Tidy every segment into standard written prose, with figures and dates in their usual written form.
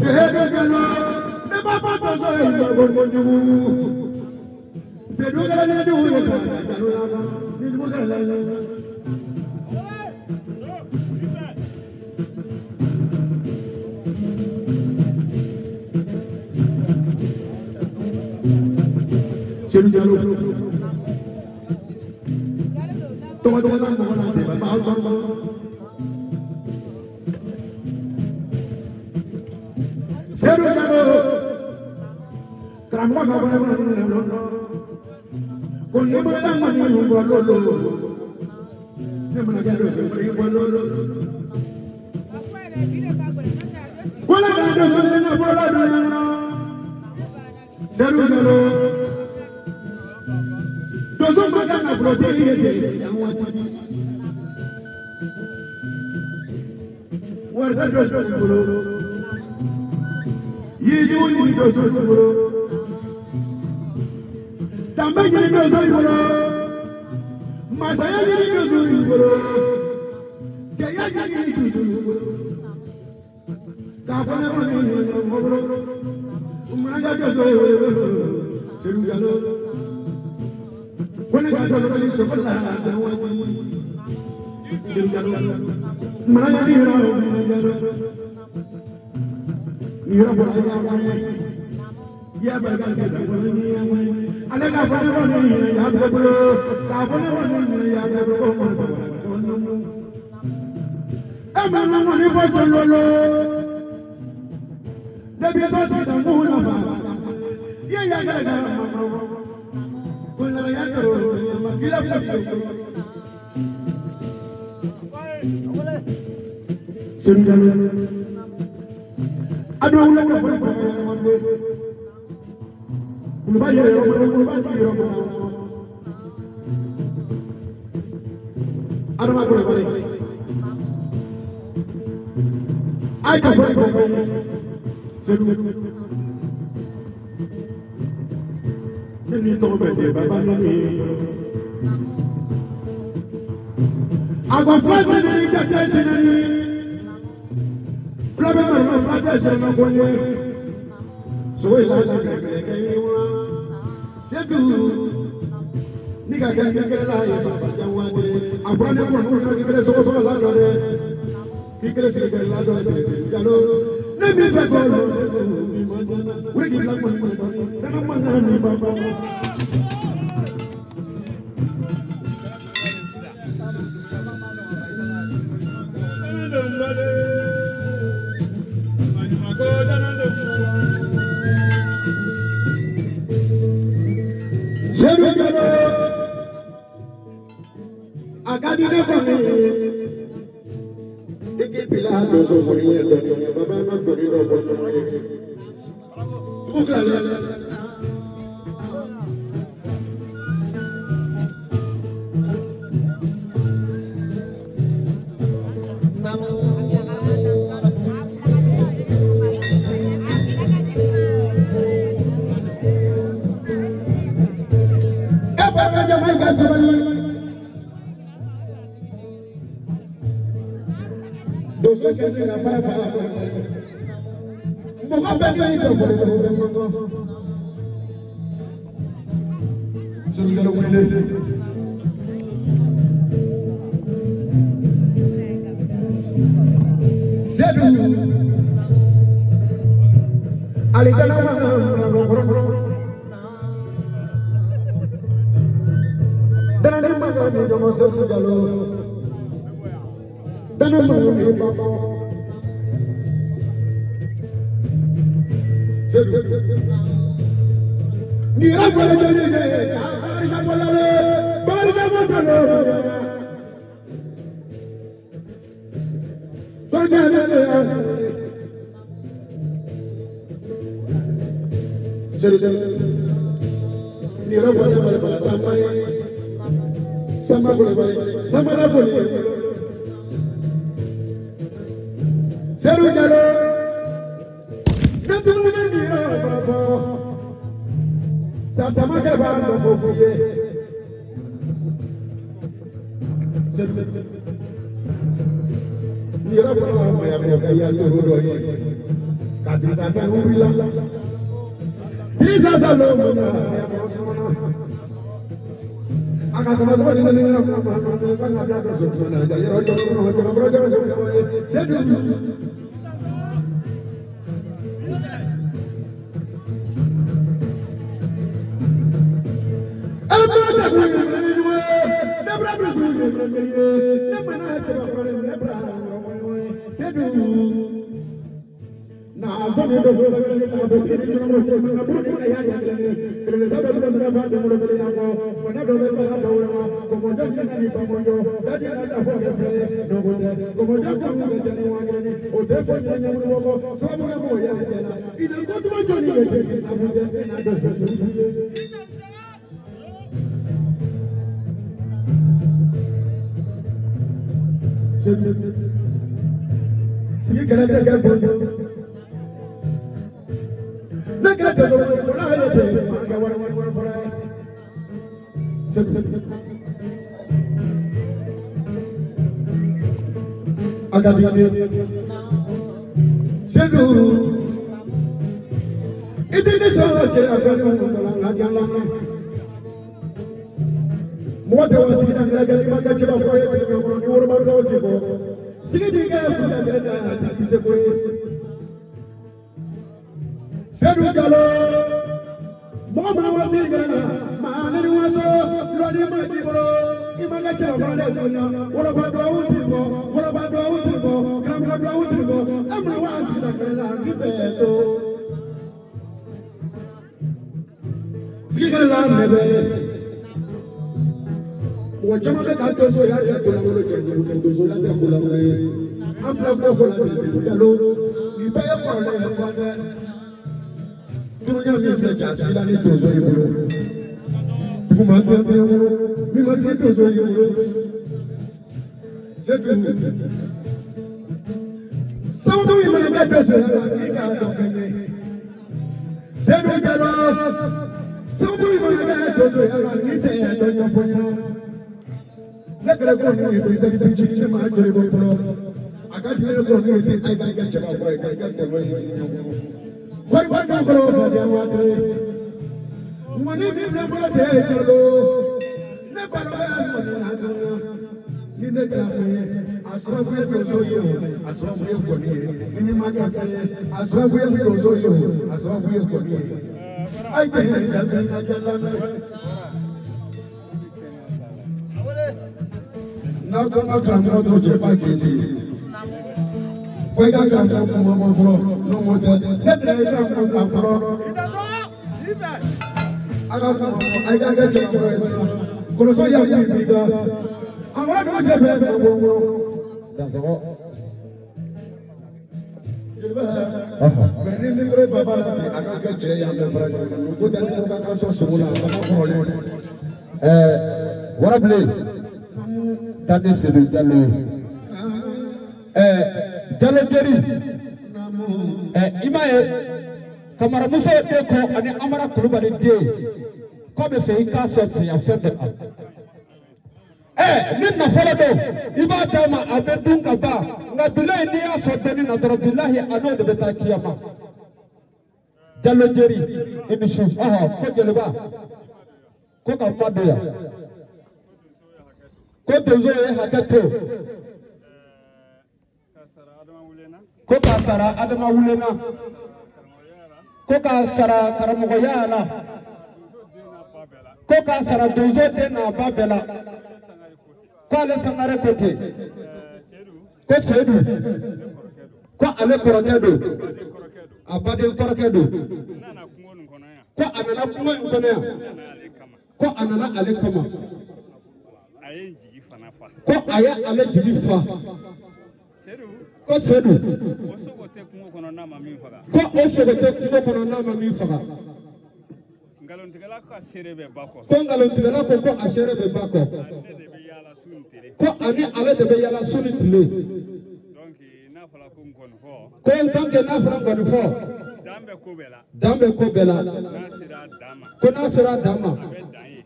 Say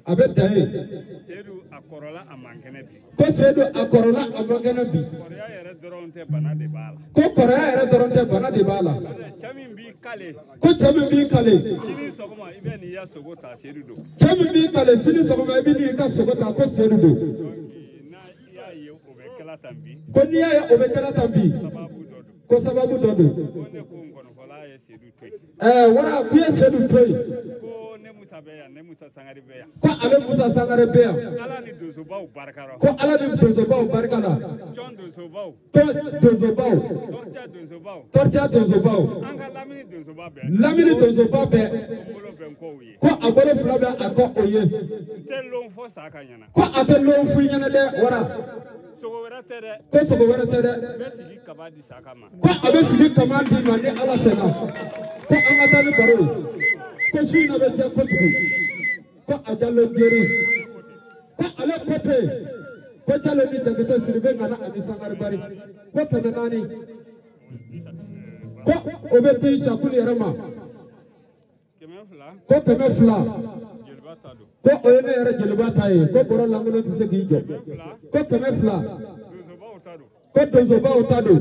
a bɛ dan ye Seydou a kɔrɔla a man kɛnɛ bi ko Seydou a kɔrɔla a man kɛnɛ bi kɔrɔya yɛrɛ dɔrɔn tɛ bana de b'a la ko kɔrɔya yɛrɛ dɔrɔn tɛ bana de b'a la cɛ min b'i kale ko cɛ min b'i kale sini sɔgɔma i bɛ n'i ya sogo ta Seydou don cɛ min b'i kale sini sɔgɔma i bɛ n'i ka sogo ta ko Seydou don n'a y'a ye o bɛ kɛla tan bi ko n'i y'a ye o bɛ kɛra tan bi sababu dɔ don ko sababu dɔ don ko ne ko n kɔnɔfɔla ye Seydou to yen wara k'u ye Seydou to yen ko ne Musa bɛ yan ne Musa Sangare bɛ yan ko ale Musa Sangare bɛ yan Ala ni donsobaw barikara ko Ala ni donsobaw barika la Jɔn donsobaw donsobaw Tortiya donsobaw Tortiya donsobaw an ka Lamini donsoba bɛɛ Lamini donsoba bɛɛ ko bolo bɛ n kɔ u ye ko a bolo fila bɛ a kɔ o ye n tɛ lon fɔ sa ka ɲɛna ko a tɛ lon f'i ɲɛna dɛ wara sogo wɛrɛ tɛ dɛ ko sogo wɛrɛ tɛ dɛ n bɛ sigi kaba di saka ma ko a bɛ sigi kama di ma ni Ala sɔnna ko an ka taa ni baro ye ko su in na bɛ diya kojugu ko a jalo jeri ko ale kote ko jalo ni jakite siribe nana ani Sangare Bari ko 400 ko o bɛ di Sakuli yɛrɛ ma 200 ko 200 jeliba ta don ko o ye ne yɛrɛ jeliba ta ye ko bɔrɔ lankolon tɛ se k'i jɔ ko 200 donsobaw ta don ko donsobaw ta don